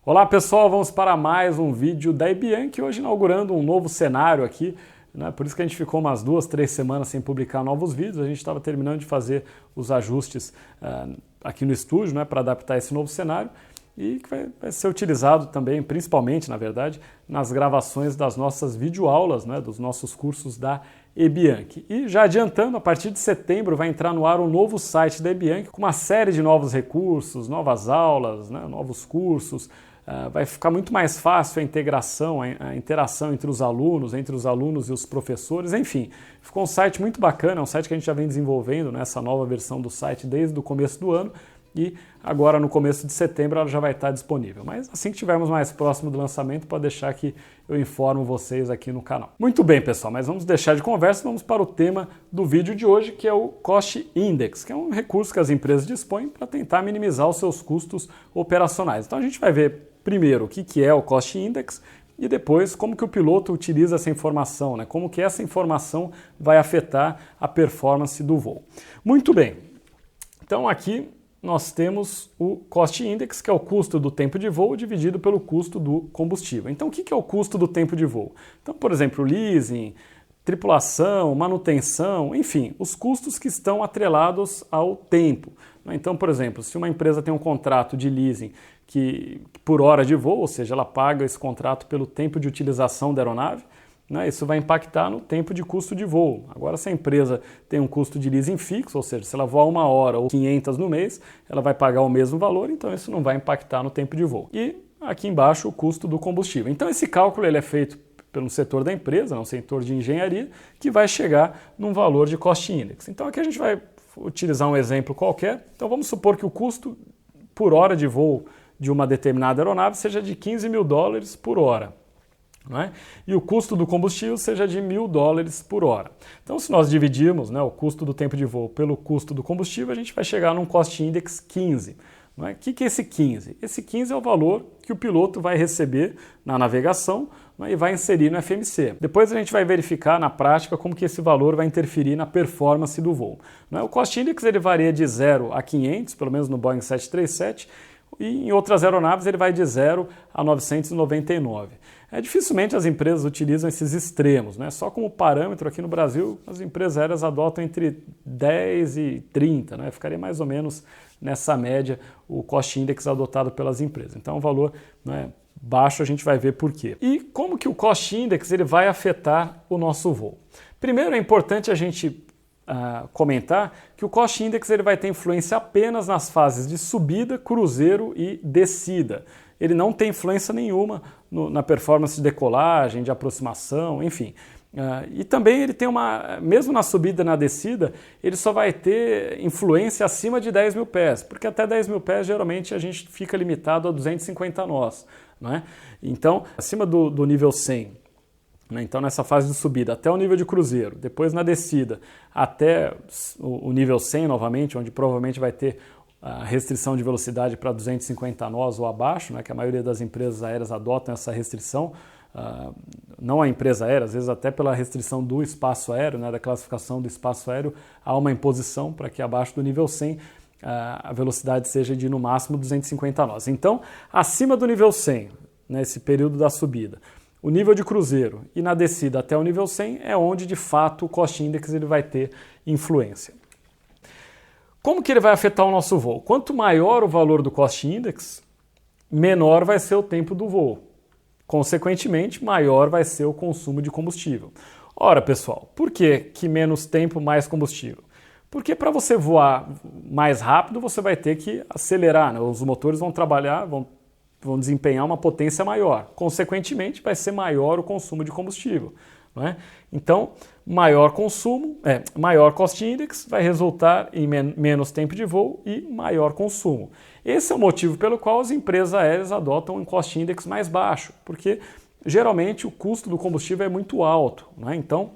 Olá pessoal, vamos para mais um vídeo da Ebianchi, hoje inaugurando um novo cenário aqui, né? Por isso que a gente ficou umas 2-3 semanas sem publicar novos vídeos, a gente estava terminando de fazer os ajustes aqui no estúdio, né, para adaptar esse novo cenário e que vai ser utilizado também, principalmente, na verdade, nas gravações das nossas videoaulas, né, dos nossos cursos da Ebianchi. E já adiantando, a partir de setembro vai entrar no ar um novo site da Ebianchi com uma série de novos recursos, novas aulas, né, novos cursos. Vai ficar muito mais fácil a integração, a interação entre os alunos e os professores, enfim. Ficou um site muito bacana, é um site que a gente já vem desenvolvendo, né, essa nova versão do site desde o começo do ano e agora no começo de setembro ela já vai estar disponível. Mas assim que estivermos mais próximo do lançamento, pode deixar que eu informo vocês aqui no canal. Muito bem, pessoal, mas vamos deixar de conversa e vamos para o tema do vídeo de hoje, que é o Cost Index, que é um recurso que as empresas dispõem para tentar minimizar os seus custos operacionais. Então a gente vai ver primeiro o que é o Cost Index e depois como que o piloto utiliza essa informação, né? Como que essa informação vai afetar a performance do voo. Muito bem, então aqui nós temos o Cost Index, que é o custo do tempo de voo dividido pelo custo do combustível. Então o que é o custo do tempo de voo? Então, por exemplo, leasing, tripulação, manutenção, enfim, os custos que estão atrelados ao tempo. Então, por exemplo, se uma empresa tem um contrato de leasing que por hora de voo, ou seja, ela paga esse contrato pelo tempo de utilização da aeronave, né, isso vai impactar no tempo de custo de voo. Agora, se a empresa tem um custo de leasing fixo, ou seja, se ela voar 1 hora ou 500 no mês, ela vai pagar o mesmo valor, então isso não vai impactar no tempo de voo. E aqui embaixo o custo do combustível. Então esse cálculo ele é feito pelo setor da empresa, no setor de engenharia, que vai chegar num valor de Cost Index. Então aqui a gente vai utilizar um exemplo qualquer. Então vamos supor que o custo por hora de voo de uma determinada aeronave seja de $15 mil por hora. Não é? E o custo do combustível seja de $1.000 por hora. Então, se nós dividirmos, né, o custo do tempo de voo pelo custo do combustível, a gente vai chegar num Cost Index 15. Não é? O que é esse 15? Esse 15 é o valor que o piloto vai receber na navegação, né, e vai inserir no FMC. Depois a gente vai verificar na prática como que esse valor vai interferir na performance do voo. Não é? O Cost Index ele varia de 0 a 500, pelo menos no Boeing 737, e em outras aeronaves ele vai de 0 a 999. Dificilmente as empresas utilizam esses extremos, né? Só como parâmetro aqui no Brasil, as empresas aéreas adotam entre 10 e 30, né? Ficaria mais ou menos nessa média o Cost Index adotado pelas empresas. Então, um valor, né, baixo, a gente vai ver por quê. E como que o Cost Index ele vai afetar o nosso voo? Primeiro, é importante a gente comentar que o Cost Index ele vai ter influência apenas nas fases de subida, cruzeiro e descida. Ele não tem influência nenhuma na performance de decolagem, de aproximação, enfim. E também ele tem mesmo na subida e na descida, ele só vai ter influência acima de 10 mil pés, porque até 10 mil pés geralmente a gente fica limitado a 250 nós. Não é? Então, acima do nível 100, né? Então nessa fase de subida até o nível de cruzeiro, depois na descida até o nível 100 novamente, onde provavelmente vai ter a restrição de velocidade para 250 nós ou abaixo, né, que a maioria das empresas aéreas adotam essa restrição, não a empresa aérea, às vezes até pela restrição do espaço aéreo, né, da classificação do espaço aéreo, há uma imposição para que abaixo do nível 100 a velocidade seja de no máximo 250 nós. Então, acima do nível 100, nesse período da subida, o nível de cruzeiro e na descida até o nível 100 é onde de fato o Cost Index ele vai ter influência. Como que ele vai afetar o nosso voo? Quanto maior o valor do Cost Index, menor vai ser o tempo do voo. Consequentemente, maior vai ser o consumo de combustível. Ora, pessoal, por que menos tempo, mais combustível? Porque para você voar mais rápido, você vai ter que acelerar, né? Os motores vão trabalhar, vão desempenhar uma potência maior. Consequentemente, vai ser maior o consumo de combustível. Não é? Então, maior consumo, maior Cost Index vai resultar em menos tempo de voo e maior consumo. Esse é o motivo pelo qual as empresas aéreas adotam um Cost Index mais baixo, porque geralmente o custo do combustível é muito alto. Não é? Então,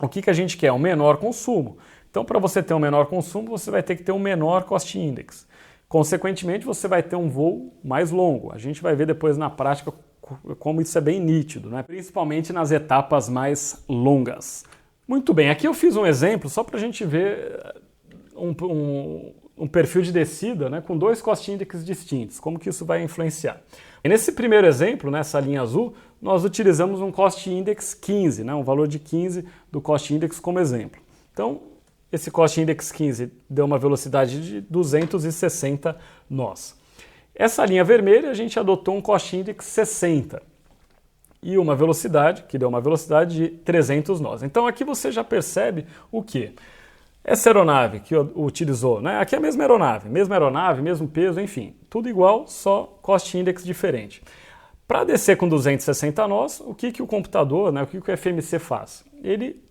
o que a gente quer? Um menor consumo. Então, para você ter um menor consumo, você vai ter que ter um menor Cost Index. Consequentemente, você vai ter um voo mais longo. A gente vai ver depois na prática como isso é bem nítido, né? Principalmente nas etapas mais longas. Muito bem, aqui eu fiz um exemplo só para a gente ver um perfil de descida, né, com dois cost index distintos, como que isso vai influenciar. E nesse primeiro exemplo, nessa linha azul, nós utilizamos um cost index 15, né, um valor de 15 do cost index como exemplo. Então, esse cost index 15 deu uma velocidade de 260 nós. Essa linha vermelha, a gente adotou um cost index 60 e uma velocidade, que deu uma velocidade de 300 nós. Então aqui você já percebe o quê? Essa aeronave que utilizou, né? Aqui é a mesma aeronave, mesmo peso, enfim, tudo igual, só cost index diferente. Para descer com 260 nós, o que o computador, né, o que o FMC faz? Ele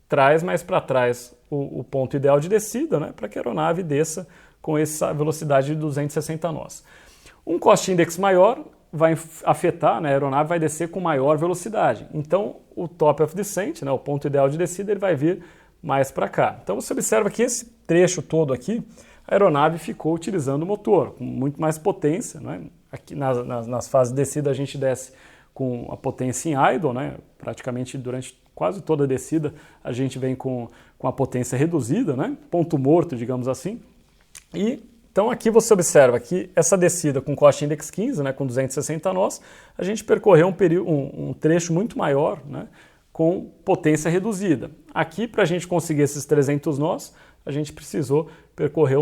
traz mais para trás o ponto ideal de descida, né, para que a aeronave desça com essa velocidade de 260 nós. Um cost index maior vai afetar, né, a aeronave vai descer com maior velocidade. Então, o top of descent, né, o ponto ideal de descida, ele vai vir mais para cá. Então você observa que esse trecho todo aqui, a aeronave ficou utilizando o motor, com muito mais potência, né? Aqui nas fases de descida a gente desce com a potência em idle, né? Praticamente durante quase toda a descida a gente vem com a potência reduzida, né? Ponto morto, digamos assim. E então aqui você observa que essa descida com cost index 15, né, com 260 nós, a gente percorreu um trecho muito maior, né, com potência reduzida. Aqui, para a gente conseguir esses 300 nós, a gente precisou percorrer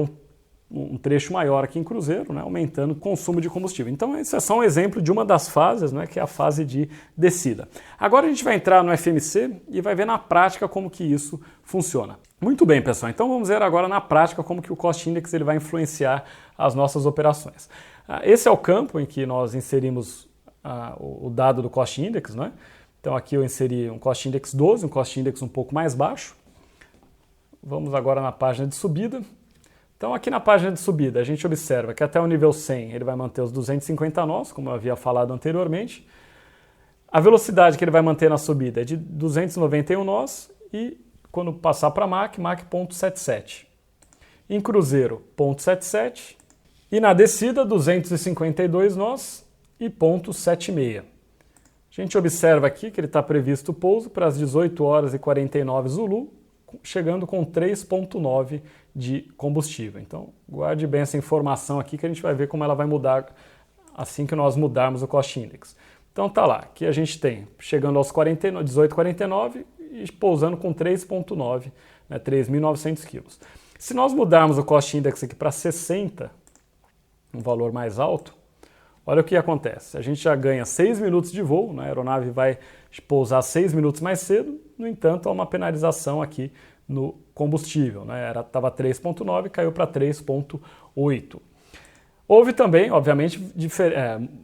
um trecho maior aqui em cruzeiro, né, aumentando o consumo de combustível. Então, isso é só um exemplo de uma das fases, né, que é a fase de descida. Agora a gente vai entrar no FMC e vai ver na prática como que isso funciona. Muito bem, pessoal. Então vamos ver agora na prática como que o cost index ele vai influenciar as nossas operações. Esse é o campo em que nós inserimos o dado do cost index, né? Então aqui eu inseri um cost index 12, um cost index um pouco mais baixo. Vamos agora na página de subida. Então aqui na página de subida a gente observa que até o nível 100 ele vai manter os 250 nós, como eu havia falado anteriormente. A velocidade que ele vai manter na subida é de 291 nós e quando passar para Mach 0,77. Em cruzeiro, 0,77. E na descida, 252 nós e 0,76. A gente observa aqui que ele está previsto o pouso para as 18 horas e 49 Zulu, chegando com 3,9 de combustível. Então, guarde bem essa informação aqui que a gente vai ver como ela vai mudar assim que nós mudarmos o cost index. Então tá lá, aqui a gente tem chegando aos 18,49 e pousando com 3,9, né, 3.900 quilos. Se nós mudarmos o cost index aqui para 60, um valor mais alto, olha o que acontece. A gente já ganha 6 minutos de voo, né, a aeronave vai pousar 6 minutos mais cedo, no entanto, há uma penalização aqui no combustível, né, estava 3,9, caiu para 3,8. Houve também, obviamente,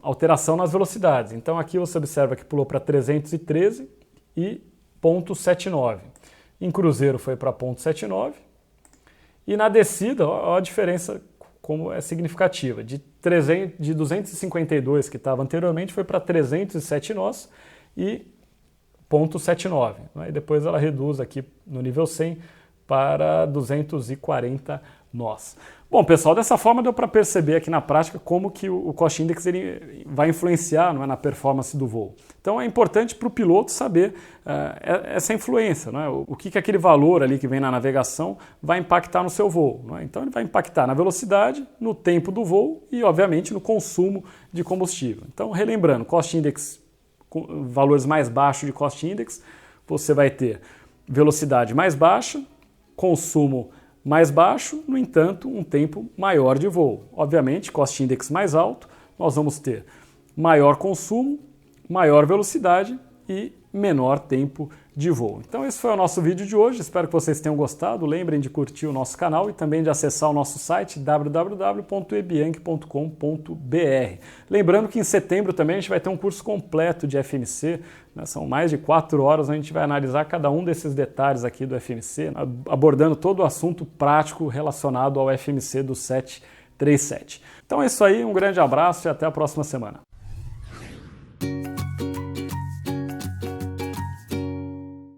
alteração nas velocidades. Então aqui você observa que pulou para 313 e 0,79. Em cruzeiro foi para 0,79 e na descida, ó, a diferença como é significativa. De 252 que estava anteriormente foi para 307 nós e 0,79. Né? E depois ela reduz aqui no nível 100 para 240 nós. Bom, pessoal, dessa forma deu para perceber aqui na prática como que o cost index ele vai influenciar, não é, na performance do voo. Então é importante para o piloto saber essa influência, não é? O que aquele valor ali que vem na navegação vai impactar no seu voo. Não é? Então ele vai impactar na velocidade, no tempo do voo e, obviamente, no consumo de combustível. Então, relembrando, cost index, com valores mais baixos de cost index, você vai ter velocidade mais baixa, consumo mais baixo, no entanto, um tempo maior de voo. Obviamente, cost index mais alto, nós vamos ter maior consumo, maior velocidade e menor tempo de voo. Então esse foi o nosso vídeo de hoje, espero que vocês tenham gostado. Lembrem de curtir o nosso canal e também de acessar o nosso site www.ebianchi.com.br. Lembrando que em setembro também a gente vai ter um curso completo de FMC, né? São mais de 4 horas, onde a gente vai analisar cada um desses detalhes aqui do FMC, abordando todo o assunto prático relacionado ao FMC do 737. Então é isso aí, um grande abraço e até a próxima semana.